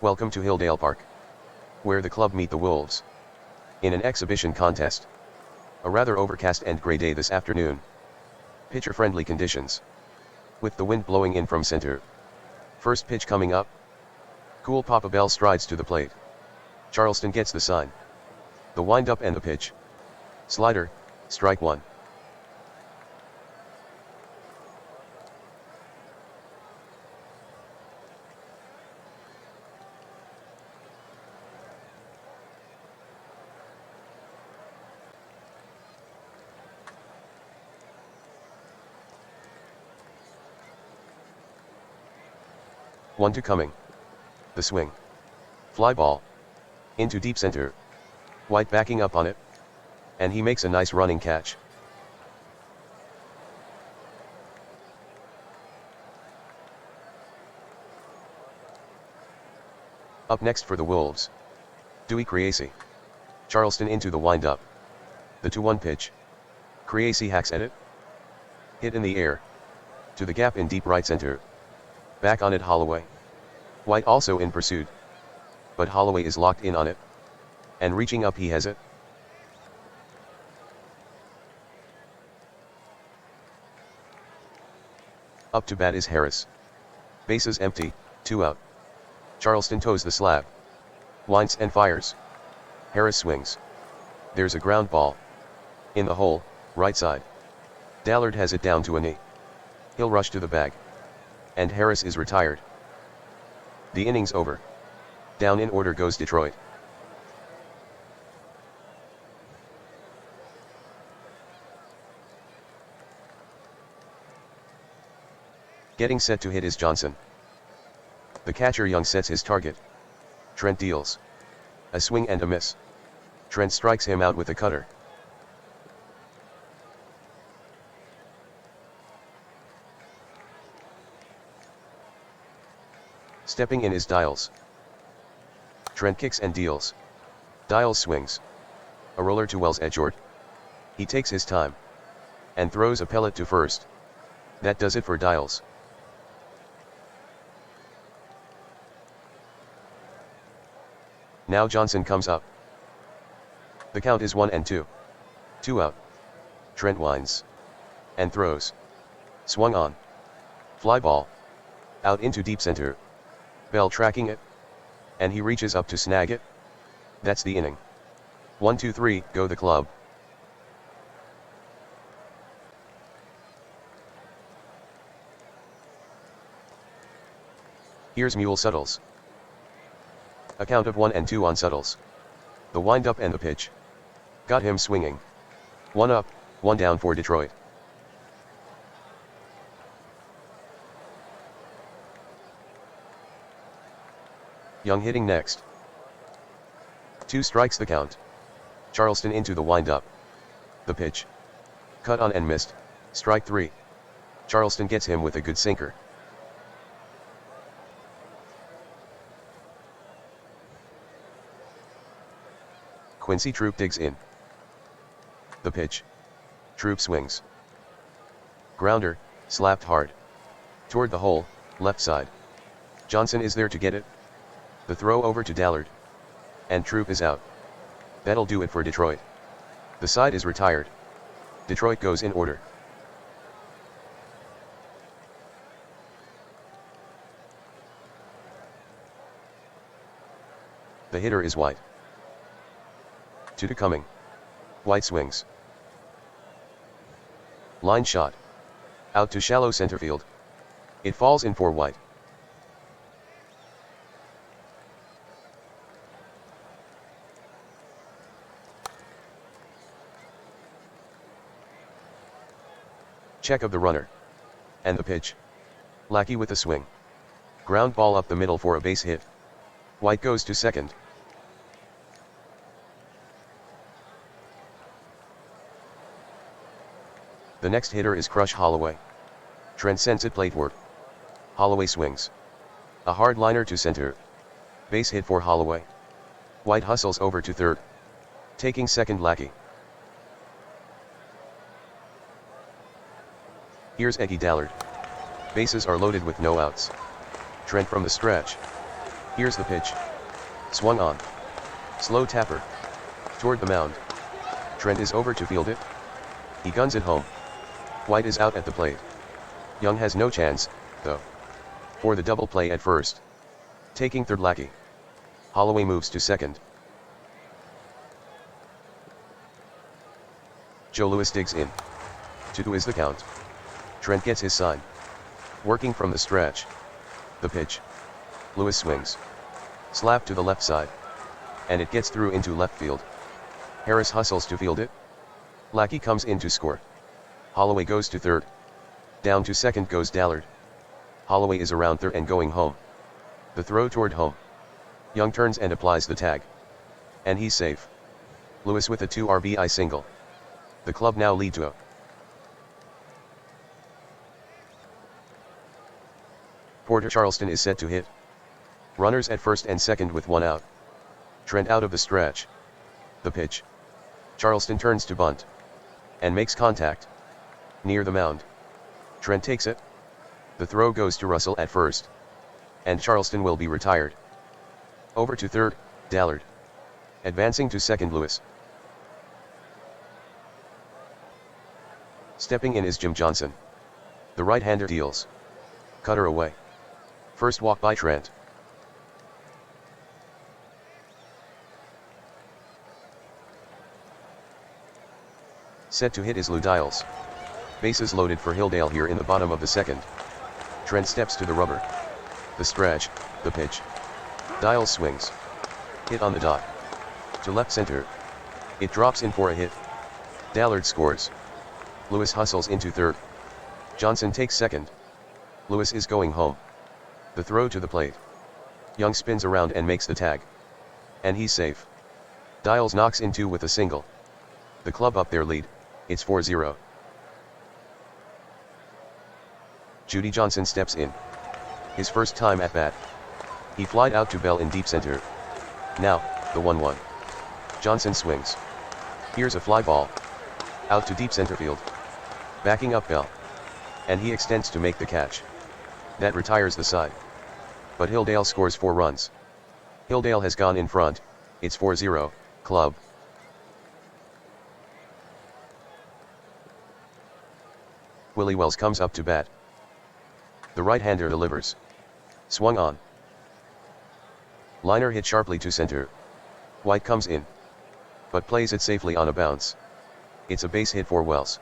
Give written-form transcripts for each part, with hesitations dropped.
Welcome to Hilldale Park, where the club meet the Wolves. In an exhibition contest. A rather overcast and grey day this afternoon. Pitcher-friendly conditions. With the wind blowing in from center. First pitch coming up. Cool Papa Bell strides to the plate. Charleston gets the sign. The wind-up and the pitch. Slider, strike one. One two coming. The swing. Fly ball. Into deep center. White backing up on it. And he makes a nice running catch. Up next for the Wolves. Dewey Creasy. Charleston into the wind-up. The 2-1 pitch. Creasy hacks at it. Hit in the air. To the gap in deep right center. Back on it Holloway. White also in pursuit. But Holloway is locked in on it. And reaching up he has it. Up to bat is Harris. Bases empty, 2 out. Charleston toes the slab. Winds and fires. Harris swings. There's a ground ball. In the hole, right side. Dallard has it down to a knee. He'll rush to the bag. And Harris is retired. The inning's over. Down in order goes Detroit. Getting set to hit is Johnson. The catcher Young sets his target. Trent deals. A swing and a miss. Trent strikes him out with a cutter. Stepping in is Dials. Trent kicks and deals. Dials swings. A roller to Wells Edgeord. He takes his time. And throws a pellet to first. That does it for Dials. Now Johnson comes up. The count is 1-2. 2 out. Trent winds. And throws. Swung on. Fly ball. Out into deep center. Bell tracking it. And he reaches up to snag it. That's the inning. 1-2-3, go the club. Here's Mule Suttles. A count of 1-2 on Suttles. The wind-up and the pitch. Got him swinging. 1 up, 1 down for Detroit. Young hitting next. 2 strikes the count. Charleston into the wind-up. The pitch. Cut on and missed, strike 3. Charleston gets him with a good sinker. Quincy Troop digs in. The pitch. Troop swings. Grounder, slapped hard. Toward the hole, left side. Johnson is there to get it. The throw over to Dallard. And Troop is out. That'll do it for Detroit. The side is retired. Detroit goes in order. The hitter is White. 2 to coming. White swings. Line shot. Out to shallow center field. It falls in for White. Check of the runner. And the pitch. Lackey with a swing. Ground ball up the middle for a base hit. White goes to second. The next hitter is Crush Holloway. Trent sends it plateward. Holloway swings. A hard liner to center. Base hit for Holloway. White hustles over to third. Taking second Lackey. Here's Eggy Dallard. Bases are loaded with no outs. Trent from the stretch. Here's the pitch. Swung on. Slow tapper. Toward the mound. Trent is over to field it. He guns it home. White is out at the plate. Young has no chance, though. For the double play at first. Taking third Lackey. Holloway moves to second. Joe Louis digs in. 2-2 is the count. Trent gets his sign. Working from the stretch. The pitch. Louis swings. Slap to the left side. And it gets through into left field. Harris hustles to field it. Lackey comes in to score. Holloway goes to third. Down to second goes Dallard. Holloway is around third and going home. The throw toward home. Young turns and applies the tag. And he's safe. Louis with a 2 RBI single. The club now lead to a. Porter Charleston is set to hit. Runners at first and second with 1 out. Trent out of the stretch. The pitch. Charleston turns to bunt. And makes contact. Near the mound. Trent takes it. The throw goes to Russell at first. And Charleston will be retired. Over to third, Dallard. Advancing to second, Louis. Stepping in is Jim Johnson. The right-hander deals. Cutter away. First walk by Trent. Set to hit is Lou Dials. Bases loaded for Hilldale here in the bottom of the second. Trent steps to the rubber. The stretch, the pitch. Dials swings. Hit on the dot. To left center. It drops in for a hit. Dallard scores. Louis hustles into third. Johnson takes second. Louis is going home. The throw to the plate. Young spins around and makes the tag. And he's safe. Dials knocks in 2 with a single. The club up their lead, it's 4-0. Judy Johnson steps in. His first time at bat. He flied out to Bell in deep center. Now, the 1-1. Johnson swings. Here's a fly ball. Out to deep center field. Backing up Bell. And he extends to make the catch. That retires the side. But Hilldale scores 4 runs. Hilldale has gone in front, it's 4-0, club. Willie Wells comes up to bat. The right-hander delivers. Swung on. Liner hit sharply to center. White comes in. But plays it safely on a bounce. It's a base hit for Wells.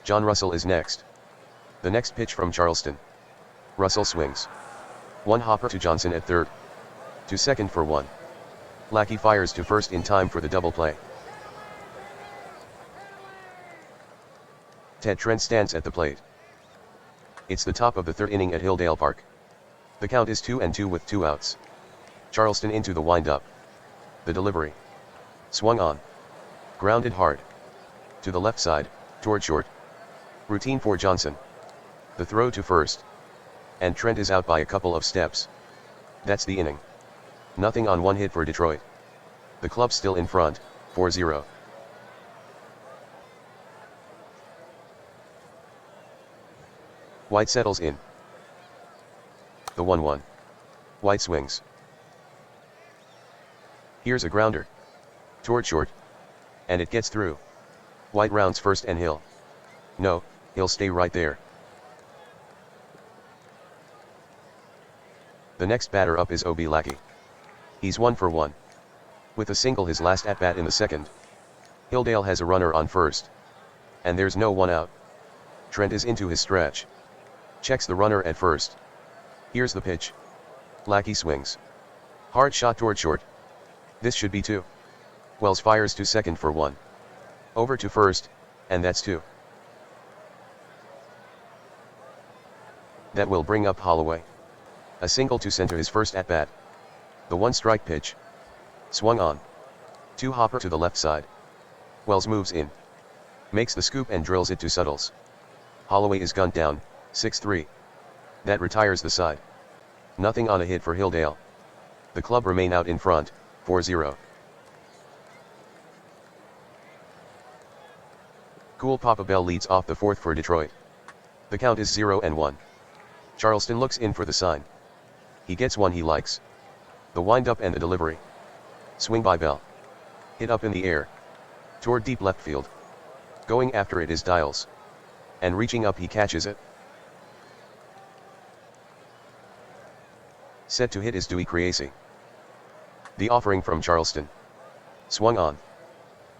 John Russell is next. The next pitch from Charleston. Russell swings. 1 hopper to Johnson at third. To second for 1. Lackey fires to first in time for the double play. Ted Trent stands at the plate. It's the top of the third inning at Hilldale Park. The count is 2-2 with 2 outs. Charleston into the windup. The delivery. Swung on. Grounded hard. To the left side, toward short. Routine for Johnson. The throw to first. And Trent is out by a couple of steps. That's the inning. Nothing on 1 hit for Detroit. The club still in front, 4-0. White settles in. The 1-1. White swings. Here's a grounder. Toward short. And it gets through. White rounds first and Hill. No, he'll stay right there. The next batter up is O.B. Lackey. He's 1 for 1. With a single his last at-bat in the second. Hilldale has a runner on first. And there's no 1 out. Trent is into his stretch. Checks the runner at first. Here's the pitch. Lackey swings. Hard shot toward short. This should be 2. Wells fires to second for 1. Over to first, and that's 2. That will bring up Holloway. A single to center his first at-bat. The 1-strike pitch. Swung on. 2 hopper to the left side. Wells moves in. Makes the scoop and drills it to Suttles. Holloway is gunned down, 6-3. That retires the side. Nothing on a hit for Hilldale. The club remain out in front, 4-0. Cool Papa Bell leads off the 4th for Detroit. The count is 0-1. Charleston looks in for the sign. He gets one he likes. The wind-up and the delivery. Swing by Bell. Hit up in the air. Toward deep left field. Going after it is Daises. And reaching up he catches it. Set to hit is Dewey Creasy. The offering from Charleston. Swung on.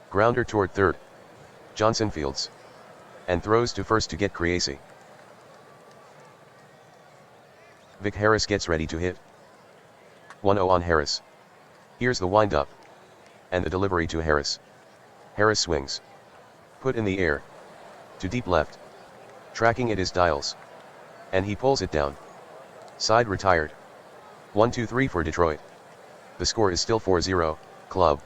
Grounder toward third. Johnson fields. And throws to first to get Creasy. Vic Harris gets ready to hit. 1-0 on Harris. Here's the wind-up. And the delivery to Harris. Harris swings. Put in the air. To deep left. Tracking it is Daises. And he pulls it down. Side retired. 1-2-3 for Detroit. The score is still 4-0, Club.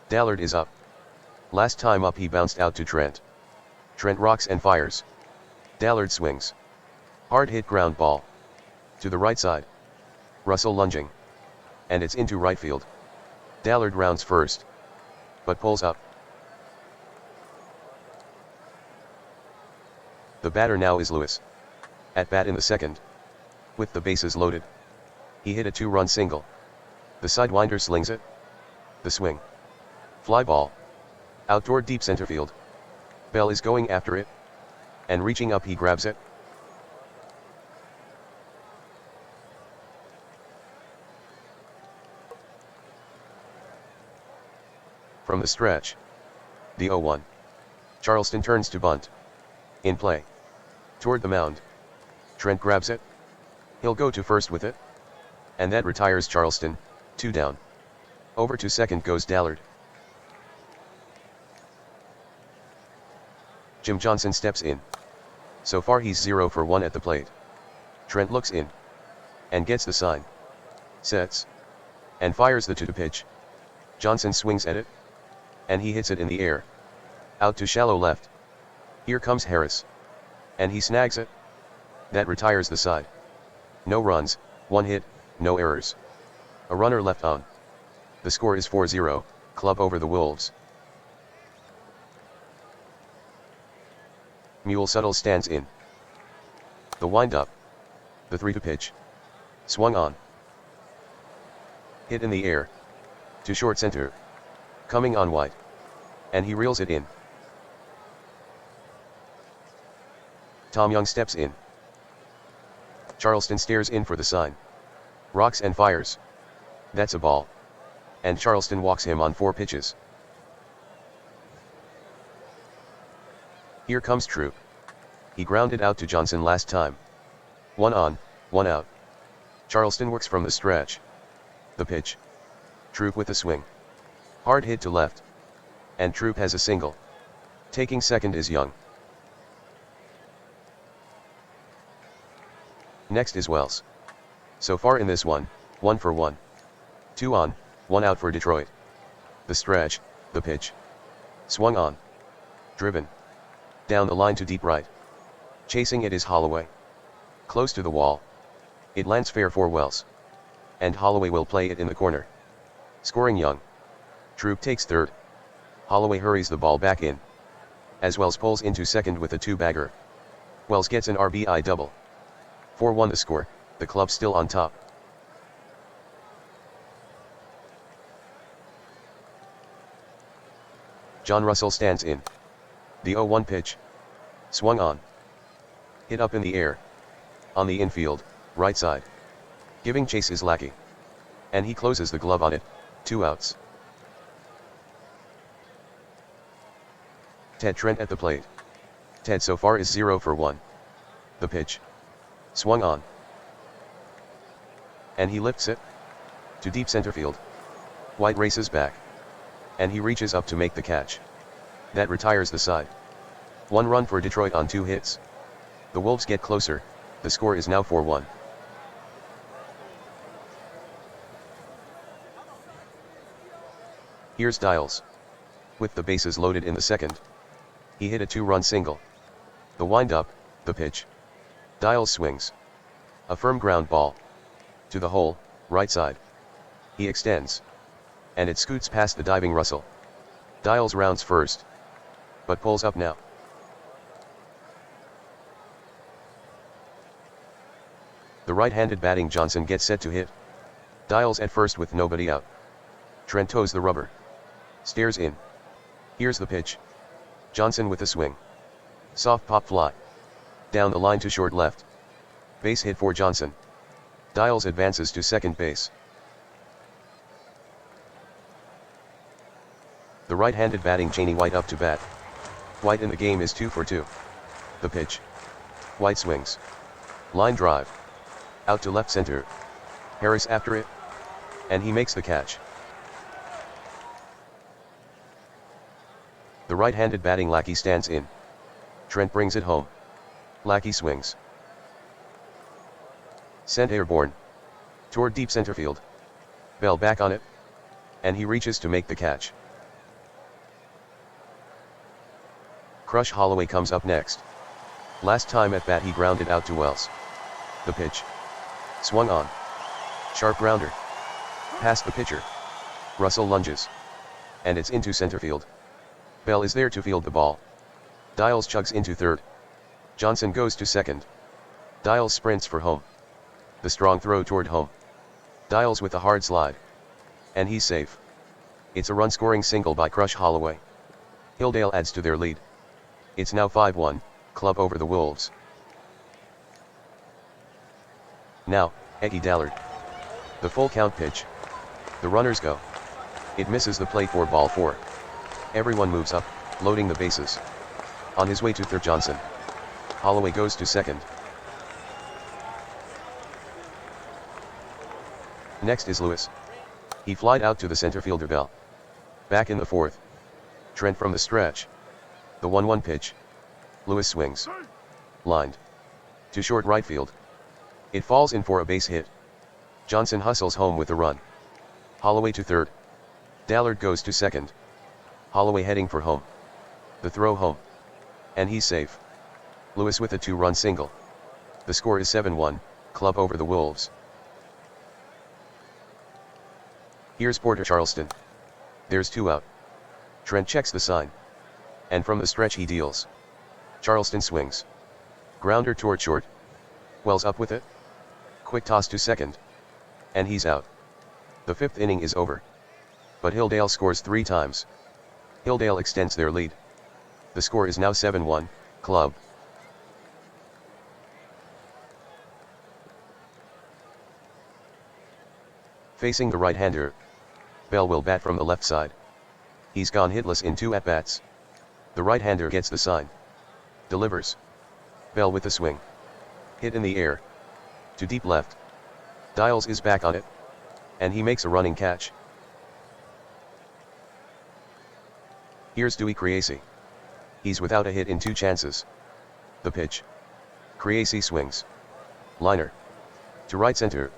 Dallard is up. Last time up he bounced out to Trent. Trent rocks and fires. Dallard swings. Hard hit ground ball. To the right side. Russell lunging. And it's into right field. Dallard rounds first. But pulls up. The batter now is Lewis. At bat in the second. With the bases loaded. He hit a 2-run single. The sidewinder slings it. The swing. Fly ball. Out toward deep center field. Bell is going after it. And reaching up he grabs it. From the stretch. The 0-1. Charleston turns to bunt. In play. Toward the mound. Trent grabs it. He'll go to first with it. And that retires Charleston, 2 down. Over to second goes Dallard. Jim Johnson steps in. So far he's 0 for 1 at the plate. Trent looks in. And gets the sign. Sets. And fires the 2-2 pitch. Johnson swings at it. And he hits it in the air. Out to shallow left. Here comes Harris. And he snags it. That retires the side. No runs, 1 hit, no errors. A runner left on. The score is 4-0, Club over the Wolves. Mule Suttle stands in. The wind-up. The 3-2 pitch. Swung on. Hit in the air. To short center. Coming on wide. And he reels it in. Tom Young steps in. Charleston stares in for the sign. Rocks and fires. That's a ball. And Charleston walks him on 4 pitches. Here comes Troop. He grounded out to Johnson last time. 1 on, 1 out. Charleston works from the stretch. The pitch. Troop with the swing. Hard hit to left. And Troop has a single. Taking second is Young. Next is Wells. So far in this one, 1 for 1. 2 on, 1 out for Detroit. The stretch, the pitch. Swung on. Driven. Down the line to deep right. Chasing it is Holloway. Close to the wall. It lands fair for Wells. And Holloway will play it in the corner. Scoring Young. Troop takes third. Holloway hurries the ball back in. As Wells pulls into second with a 2-bagger. Wells gets an RBI double. 4-1 the score, the Club still on top. John Russell stands in. The 0-1 pitch. Swung on. Hit up in the air. On the infield, right side. Giving chase is Lackey. And he closes the glove on it, 2 outs. Ted Trent at the plate. Ted so far is 0 for 1. The pitch. Swung on. And he lifts it. To deep center field. White races back. And he reaches up to make the catch. That retires the side. 1 run for Detroit on 2 hits. The Wolves get closer, the score is now 4-1. Here's Daises. With the bases loaded in the second, he hit a 2-run single. The wind-up, the pitch. Daises swings. A firm ground ball. To the hole, right side. He extends. And it scoots past the diving Russell. Daises rounds first. But pulls up now. The right-handed batting Johnson gets set to hit. Daises at first with nobody out. Trent toes the rubber. Stares in. Here's the pitch. Johnson with a swing. Soft pop fly. Down the line to short left. Base hit for Johnson. Daises advances to second base. The right-handed batting Cheney White up to bat. White in the game is 2 for 2. The pitch. White swings. Line drive. Out to left center. Harris after it. And he makes the catch. The right-handed batting Lackey stands in. Trent brings it home. Lackey swings. Sent airborne. Toward deep center field. Bell back on it. And he reaches to make the catch. Crush Holloway comes up next. Last time at bat he grounded out to Wells. The pitch. Swung on. Sharp grounder. Past the pitcher. Russell lunges. And it's into center field. Bell is there to field the ball. Daises chugs into third. Johnson goes to second. Daises sprints for home. The strong throw toward home. Daises with a hard slide. And he's safe. It's a run-scoring single by Crush Holloway. Hilldale adds to their lead. It's now 5-1, Club over the Wolves. Now, Eggy Dallard. The full count pitch. The runners go. It misses the plate for ball 4. Everyone moves up, loading the bases. On his way to third Johnson. Holloway goes to second. Next is Lewis. He flied out to the center fielder Bell. Back in the fourth. Trent from the stretch. The 1-1 pitch. Lewis swings. Lined. To short right field. It falls in for a base hit. Johnson hustles home with a run. Holloway to third. Dallard goes to second. Holloway heading for home. The throw home. And he's safe. Lewis with a 2-run single. The score is 7-1, Club over the Wolves. Here's Porter Charleston. There's 2 out. Trent checks the sign. And from the stretch he deals. Charleston swings. Grounder toward short. Wells up with it. Quick toss to second. And he's out. The 5th inning is over. But Hilldale scores 3 times. Hilldale extends their lead. The score is now 7-1, Club. Facing the right-hander, Bell will bat from the left side. He's gone hitless in 2 at-bats. The right-hander gets the sign. Delivers. Bell with the swing. Hit in the air. To deep left. Daises is back on it. And he makes a running catch. Here's Dewey Creasy. He's without a hit in 2 chances. The pitch. Creasy swings. Liner. To right center.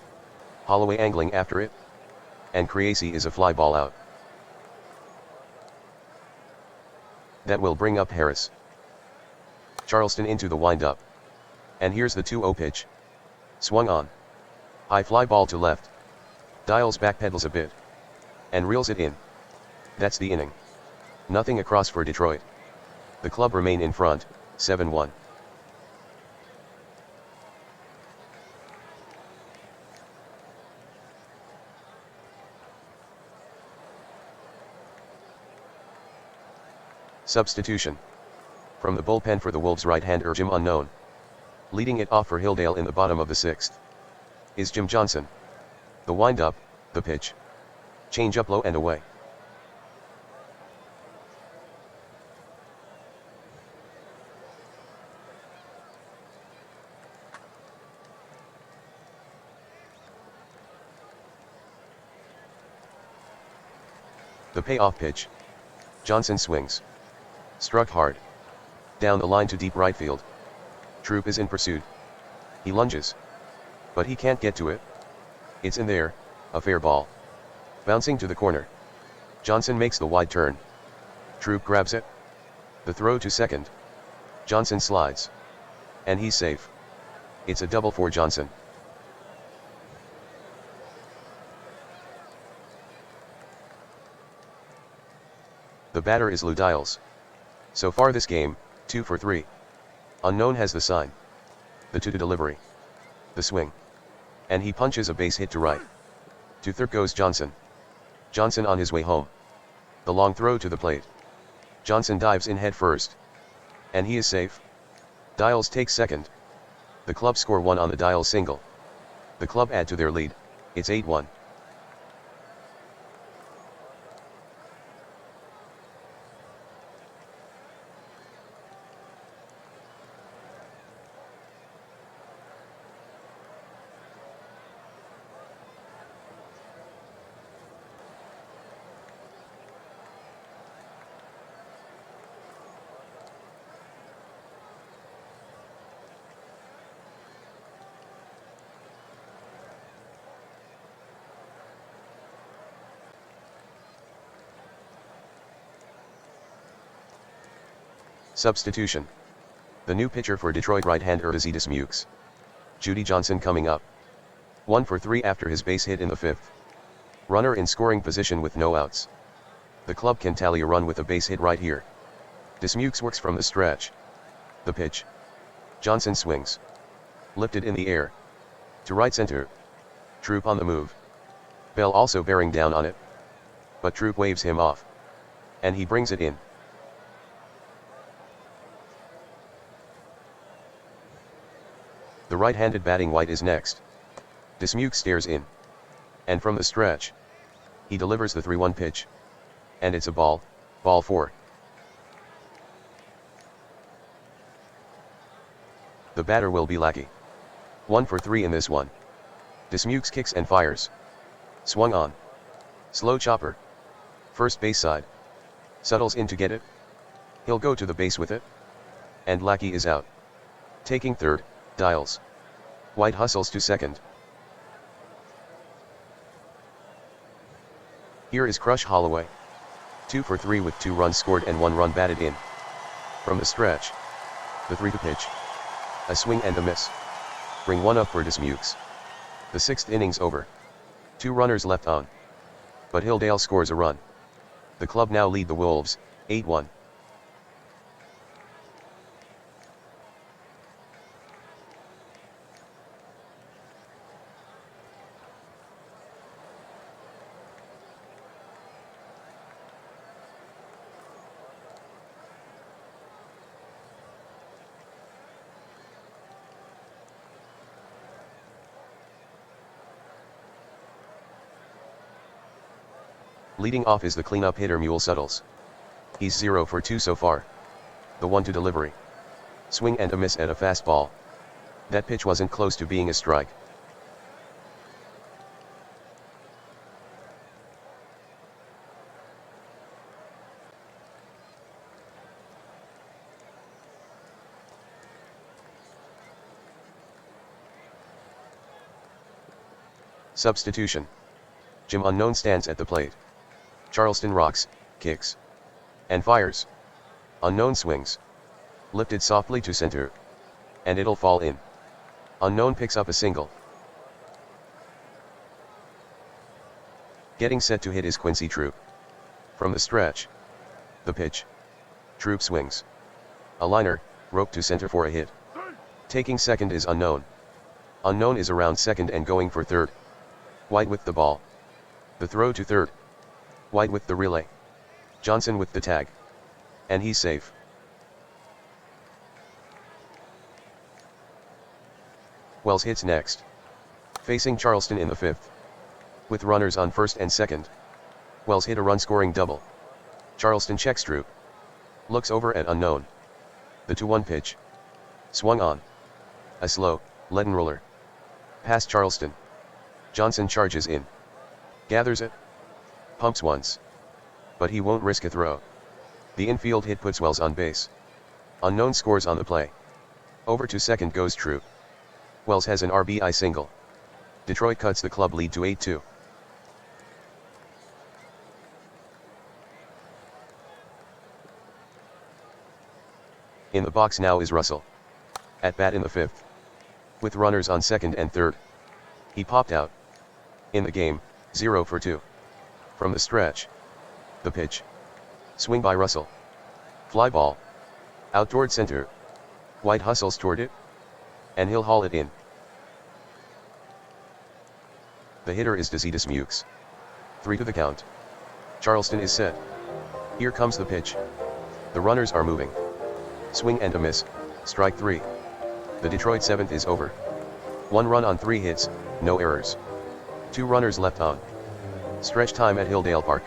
Holloway angling after it. And Creasy is a fly ball out. That will bring up Harris. Charleston into the wind-up. And here's the 2-0 pitch. Swung on. High fly ball to left. Daises backpedals a bit. And reels it in. That's the inning. Nothing across for Detroit. The Club remain in front, 7-1. Substitution. From the bullpen for the Wolves right-hander Jim Unknown. Leading it off for Hilldale in the bottom of the 6th. Is Jim Johnson. The wind-up, the pitch. Change up low and away. The payoff pitch. Johnson swings. Struck hard. Down the line to deep right field. Troop is in pursuit. He lunges. But he can't get to it. It's in there, a fair ball. Bouncing to the corner. Johnson makes the wide turn. Troop grabs it. The throw to second. Johnson slides. And he's safe. It's a double for Johnson. The batter is Lou Dials. So far this game, 2 for 3. Unknown has the sign. The 2-2 delivery. The swing. And he punches a base hit to right. To third goes Johnson. Johnson on his way home. The long throw to the plate. Johnson dives in head first. And he is safe. Dials takes second. The club score 1 on the Dials single. The club add to their lead. It's 8-1. Substitution. The new pitcher for Detroit right-hander is Daises Mukes. Judy Johnson coming up. 1 for 3 after his base hit in the 5th. Runner in scoring position with no outs. The club can tally a run with a base hit right here. Mukes works from the stretch. The pitch. Johnson swings. Lifted in the air. To right center. Troop on the move. Bell also bearing down on it. But Troop waves him off. And he brings it in. The right-handed batting White is next. Mukes stares in. And from the stretch. He delivers the 3-1 pitch. And it's a ball 4. The batter will be Lackey. 1 for 3 in this one. Mukes kicks and fires. Swung on. Slow chopper. First base side. Settles in to get it. He'll go to the base with it. And Lackey is out. Taking third. Dials. White hustles to second. Here is Crush Holloway. 2 for 3 with 2 runs scored and 1 run batted in. From the stretch. The 3-2 pitch. A swing and a miss. Bring 1 up for Mukes. The 6th inning's over. 2 runners left on. But Hilldale scores a run. The club now lead the Wolves, 8-1. Leading off is the cleanup hitter Mule Suttles. He's 0 for 2 so far. The 1-2 delivery. Swing and a miss at a fastball. That pitch wasn't close to being a strike. Substitution. Jim Unknown stands at the plate. Charleston rocks, kicks, and fires. Unknown swings. Lifted softly to center. And it'll fall in. Unknown picks up a single. Getting set to hit is Quincy Troop. From the stretch. The pitch. Troop swings. A liner, rope to center for a hit. Taking second is Unknown. Unknown is around second and going for third. White with the ball. The throw to third. White with the relay. Johnson with the tag. And he's safe. Wells hits next. Facing Charleston in the 5th. With runners on first and second. Wells hit a run-scoring double. Charleston checks Troop. Looks over at Unknown. The 2-1 pitch. Swung on. A slow, leaden roller. Past Charleston. Johnson charges in. Gathers it. Pumps once. But he won't risk a throw. The infield hit puts Wells on base. Unknown scores on the play. Over to second goes Troop. Wells has an RBI single. Detroit cuts the club lead to 8-2. In the box now is Russell. At bat in the 5th. With runners on 2nd and 3rd. He popped out. In the game, 0 for 2. From the stretch. The pitch. Swing by Russell. Fly ball. Out toward center. White hustles toward it. And he'll haul it in. The hitter is Daises Mukes. 3 to the count. Charleston is set. Here comes the pitch. The runners are moving. Swing and a miss, strike 3. The Detroit 7th is over. 1 run on 3 hits, no errors. 2 runners left on. Stretch time at Hilldale Park.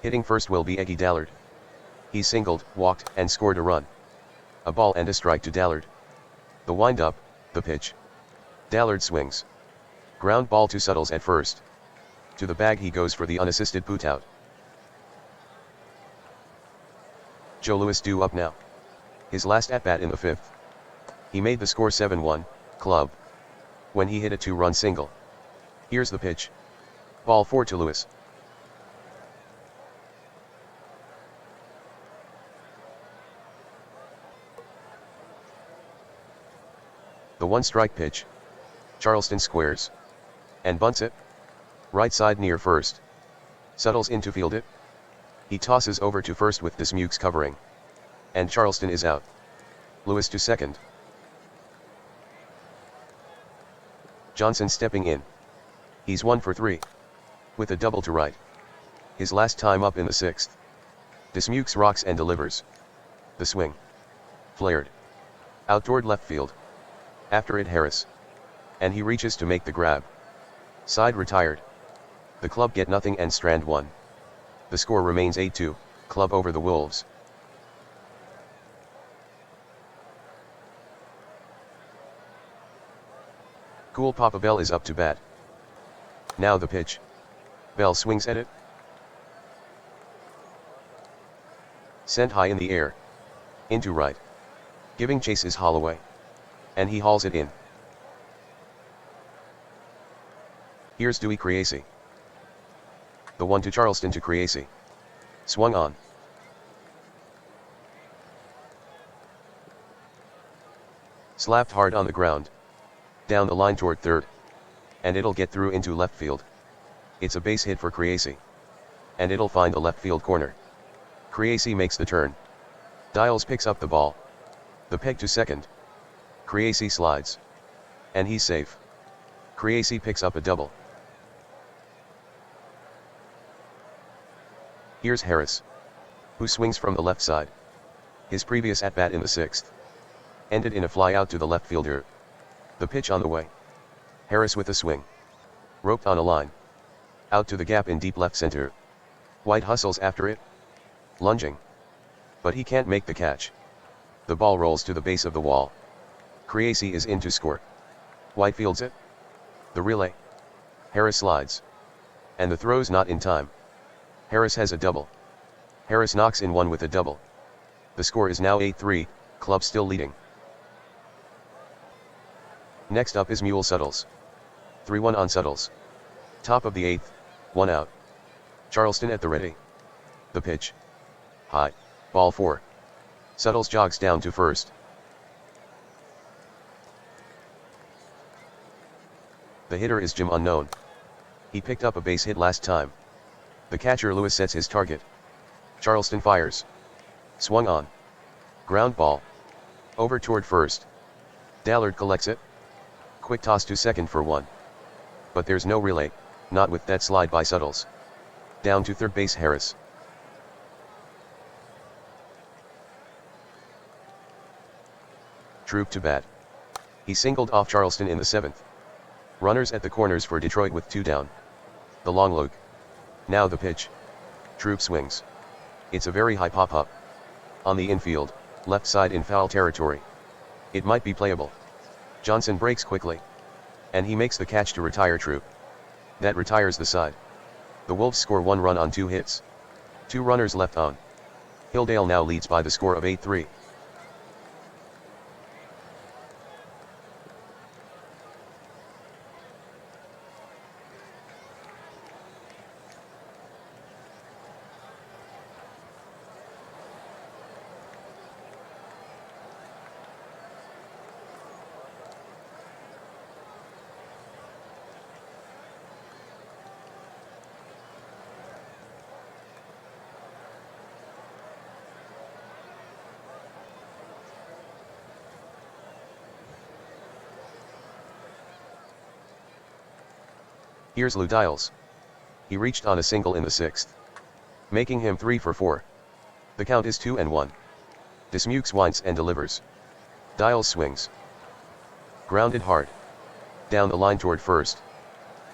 Hitting first will be Eggy Dallard. He singled, walked, and scored a run. A ball and a strike to Dallard. The wind-up, the pitch. Dallard swings. Ground ball to Suttles at first. To the bag he goes for the unassisted put-out. Joe Louis due up now. His last at-bat in the 5th. He made the score 7-1, Club. When he hit a 2-run single. Here's the pitch. Ball 4 to Louis. The 1-strike pitch. Charleston squares. And bunts it. Right side near first. Suttles in to field it. He tosses over to first with Mukes covering. And Charleston is out. Louis to second. Johnson stepping in. He's 1 for 3. With a double to right. His last time up in the 6th. Mukes rocks and delivers. The swing. Flared. Out toward left field. After it Harris. And he reaches to make the grab. Side retired. The Club get nothing and Strand 1. The score remains 8-2, Club over the Wolves. Cool Papa Bell is up to bat. Now the pitch. Bell swings at it. Sent high in the air. Into right. Giving chase is Holloway. And he hauls it in. Here's Dewey Creasy. The 1 to Charleston to Creasy. Swung on. Slapped hard on the ground. Down the line toward third. And it'll get through into left field. It's a base hit for Creasy. And it'll find the left field corner. Creasy makes the turn. Dials picks up the ball. The peg to second. Creasy slides. And he's safe. Creasy picks up a double. Here's Harris. Who swings from the left side. His previous at-bat in the 6th. Ended in a fly out to the left fielder. The pitch on the way. Harris with a swing. Roped on a line. Out to the gap in deep left center. White hustles after it. Lunging. But he can't make the catch. The ball rolls to the base of the wall. Creasy is in to score. White fields it. The relay. Harris slides. And the throw's not in time. Harris has a double. Harris knocks in 1 with a double. The score is now 8-3, Club still leading. Next up is Mule Suttles. 3-1 on Suttles. Top of the 8th, 1 out. Charleston at the ready. The pitch. High. Ball 4. Suttles jogs down to first. The hitter is Jim Unknown. He picked up a base hit last time. The catcher Louis sets his target. Charleston fires. Swung on. Ground ball. Over toward first. Dallard collects it. Quick toss to second for 1. But there's no relay, not with that slide by Suttles. Down to third base Harris. Troop to bat. He singled off Charleston in the 7th. Runners at the corners for Detroit with 2 down. The long look. Now the pitch. Troop swings. It's a very high pop-up. On the infield, left side in foul territory. It might be playable. Johnson breaks quickly. And he makes the catch to retire Troop. That retires the side. The Wolves score 1 run on 2 hits. 2 runners left on. Hilldale now leads by the score of 8-3. Here's Lou Dials. He reached on a single in the 6th, making him 3 for 4. The count is 2-1. Dismukes winds and delivers. Dials swings. Grounded hard. Down the line toward first.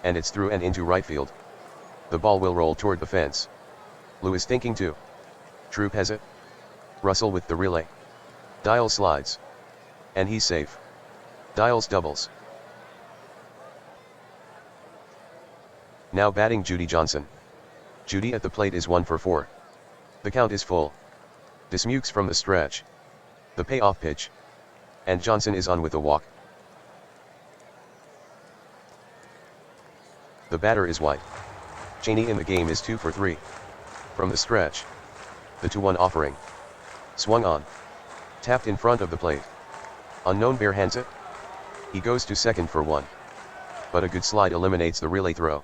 And it's through and into right field. The ball will roll toward the fence. Lou is thinking too. Troop has it. Russell with the relay. Dials slides. And he's safe. Dials doubles. Now batting Judy Johnson. Judy at the plate is 1 for 4. The count is full. Dismukes from the stretch. The payoff pitch. And Johnson is on with a walk. The batter is White. Cheney in the game is 2 for 3. From the stretch. The 2-1 offering. Swung on. Tapped in front of the plate. Unknown barehands it. He goes to second for 1. But a good slide eliminates the relay throw.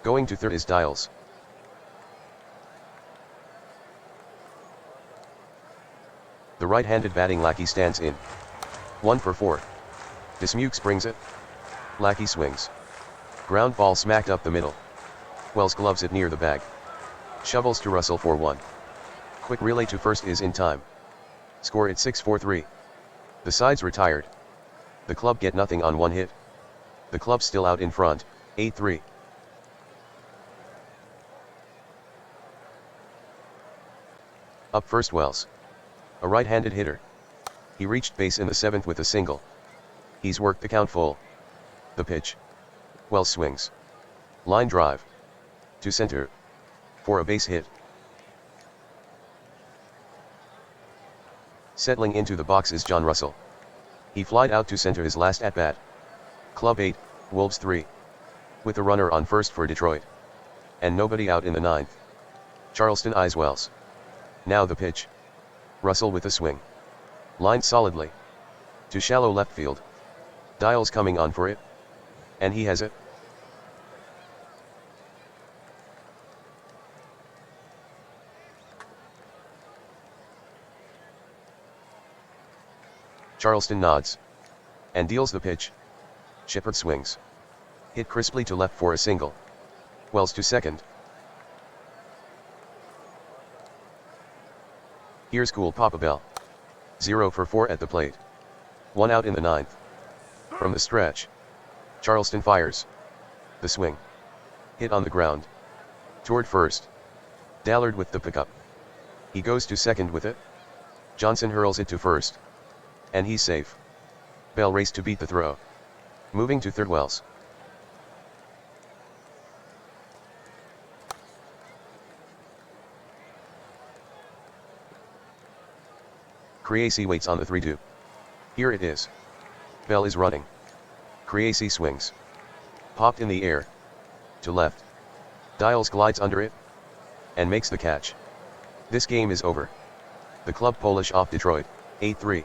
Going to third is Dials. The right-handed batting Lackey stands in. 1 for 4. Dismukes brings it. Lackey swings. Ground ball smacked up the middle. Wells gloves it near the bag. Shovels to Russell for 1. Quick relay to first is in time. Score at 6-4-3. The sides retired. The club get nothing on 1 hit. The club still out in front, 8-3. Up first Wells. A right-handed hitter. He reached base in the 7th with a single. He's worked the count full. The pitch. Wells swings. Line drive. To center. For a base hit. Settling into the box is John Russell. He flied out to center his last at-bat. Club 8, Wolves 3. With a runner on first for Detroit. And nobody out in the 9th. Charleston eyes Wells. Now the pitch. Russell with a swing. Lined solidly. To shallow left field. Dials coming on for it. And he has it. Charleston nods. And deals the pitch. Shepard swings. Hit crisply to left for a single. Wells to second. Here's Cool Papa Bell. 0 for 4 at the plate. 1 out in the 9th. From the stretch. Charleston fires. The swing. Hit on the ground. Toward first. Dallard with the pickup. He goes to second with it. Johnson hurls it to first. And he's safe. Bell raced to beat the throw. Moving to third Wells. Creasy waits on the 3-2. Here it is. Bell is running. Creasy swings. Popped in the air. To left. Dials glides under it. And makes the catch. This game is over. The club Polish off Detroit, 8-3.